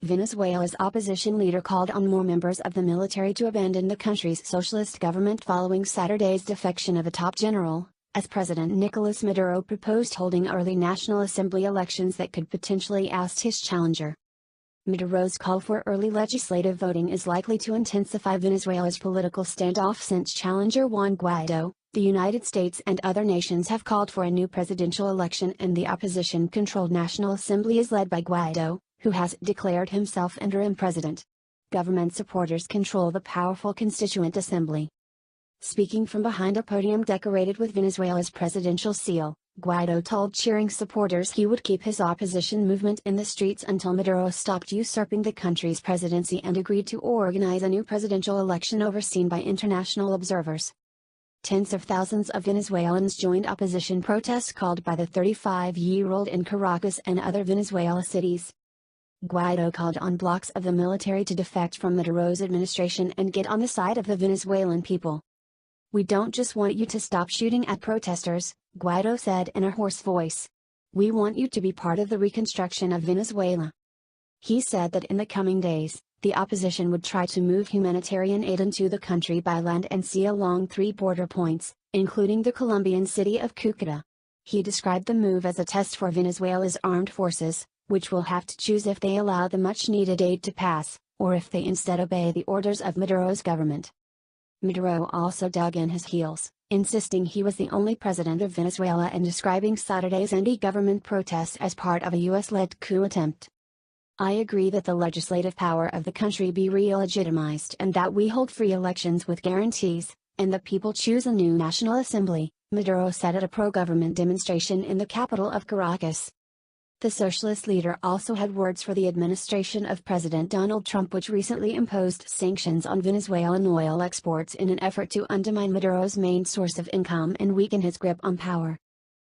Venezuela's opposition leader called on more members of the military to abandon the country's socialist government following Saturday's defection of a top general, as President Nicolas Maduro proposed holding early National Assembly elections that could potentially oust his challenger. Maduro's call for early legislative voting is likely to intensify Venezuela's political standoff since challenger Juan Guaido, the United States and other nations have called for a new presidential election and the opposition-controlled National Assembly is led by Guaido, who has declared himself interim president. Government supporters control the powerful Constituent Assembly. Speaking from behind a podium decorated with Venezuela's presidential seal, Guaido told cheering supporters he would keep his opposition movement in the streets until Maduro stopped usurping the country's presidency and agreed to organize a new presidential election overseen by international observers. Tens of thousands of Venezuelans joined opposition protests called by the 35-year-old in Caracas and other Venezuela cities. Guaido called on blocs of the military to defect from Maduro's administration and get on the side of the Venezuelan people. "We don't just want you to stop shooting at protesters," Guaido said in a hoarse voice. "We want you to be part of the reconstruction of Venezuela." He said that in the coming days, the opposition would try to move humanitarian aid into the country by land and sea along 3 border points, including the Colombian city of Cúcuta. He described the move as a test for Venezuela's armed forces, which will have to choose if they allow the much-needed aid to pass, or if they instead obey the orders of Maduro's government. Maduro also dug in his heels, insisting he was the only president of Venezuela and describing Saturday's anti-government protests as part of a US-led coup attempt. "I agree that the legislative power of the country be re-legitimized and that we hold free elections with guarantees, and that people choose a new National Assembly," Maduro said at a pro-government demonstration in the capital of Caracas. The socialist leader also had words for the administration of President Donald Trump, which recently imposed sanctions on Venezuelan oil exports in an effort to undermine Maduro's main source of income and weaken his grip on power.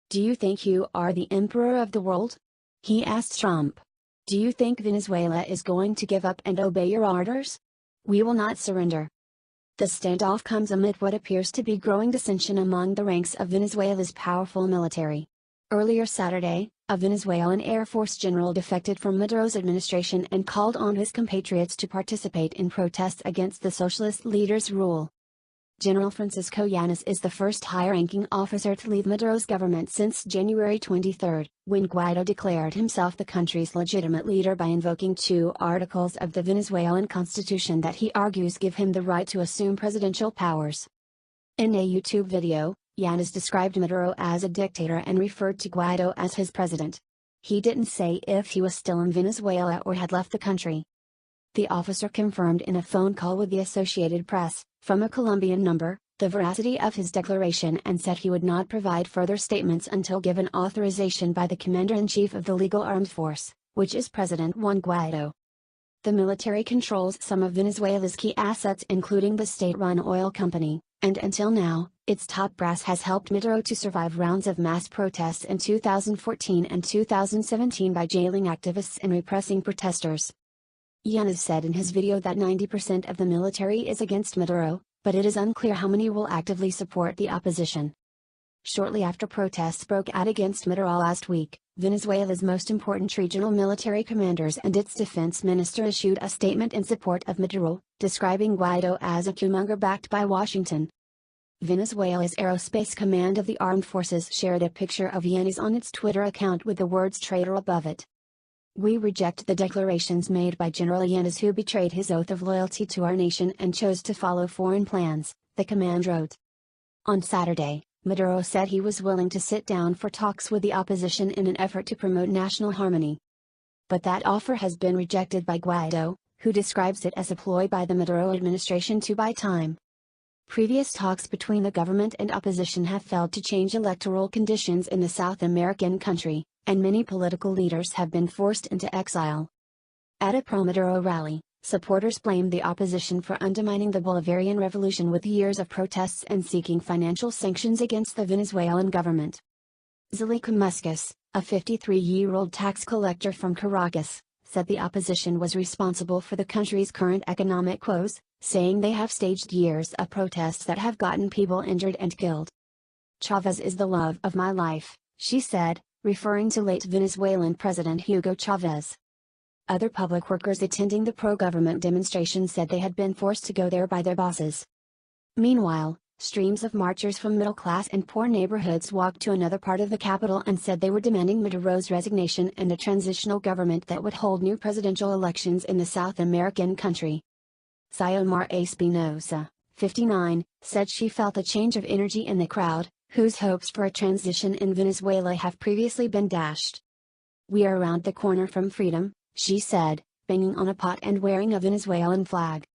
"Do you think you are the emperor of the world?" he asked Trump. "Do you think Venezuela is going to give up and obey your orders? We will not surrender." The standoff comes amid what appears to be growing dissension among the ranks of Venezuela's powerful military. Earlier Saturday, a Venezuelan Air Force general defected from Maduro's administration and called on his compatriots to participate in protests against the socialist leader's rule. General Francisco Llanes is the first high-ranking officer to leave Maduro's government since January 23, when Guaido declared himself the country's legitimate leader by invoking 2 articles of the Venezuelan constitution that he argues give him the right to assume presidential powers. In a YouTube video, Llanes described Maduro as a dictator and referred to Guaido as his president. He didn't say if he was still in Venezuela or had left the country. The officer confirmed in a phone call with the Associated Press, from a Colombian number, the veracity of his declaration and said he would not provide further statements until given authorization by the Commander-in-Chief of the Legal Armed Force, which is President Juan Guaido. The military controls some of Venezuela's key assets, including the state-run oil company, and until now, its top brass has helped Maduro to survive rounds of mass protests in 2014 and 2017 by jailing activists and repressing protesters. Llanes said in his video that 90% of the military is against Maduro, but it is unclear how many will actively support the opposition. Shortly after protests broke out against Maduro last week, Venezuela's most important regional military commanders and its defense minister issued a statement in support of Maduro, describing Guaido as a coup-monger backed by Washington. Venezuela's Aerospace Command of the Armed Forces shared a picture of Llanes on its Twitter account with the words "traitor" above it. "We reject the declarations made by General Llanes, who betrayed his oath of loyalty to our nation and chose to follow foreign plans," the command wrote. On Saturday, Maduro said he was willing to sit down for talks with the opposition in an effort to promote national harmony. But that offer has been rejected by Guaido, who describes it as a ploy by the Maduro administration to buy time. Previous talks between the government and opposition have failed to change electoral conditions in the South American country, and many political leaders have been forced into exile. At a pro-Maduro rally, supporters blamed the opposition for undermining the Bolivarian Revolution with years of protests and seeking financial sanctions against the Venezuelan government. Zalika Muscus, a 53-year-old tax collector from Caracas, said the opposition was responsible for the country's current economic woes, saying they have staged years of protests that have gotten people injured and killed. "Chavez is the love of my life," she said, referring to late Venezuelan President Hugo Chavez. Other public workers attending the pro-government demonstration said they had been forced to go there by their bosses. Meanwhile, streams of marchers from middle-class and poor neighborhoods walked to another part of the capital and said they were demanding Maduro's resignation and a transitional government that would hold new presidential elections in the South American country. Xiomara Espinosa, 59, said she felt a change of energy in the crowd, whose hopes for a transition in Venezuela have previously been dashed. "We are around the corner from freedom," she said, banging on a pot and wearing a Venezuelan flag.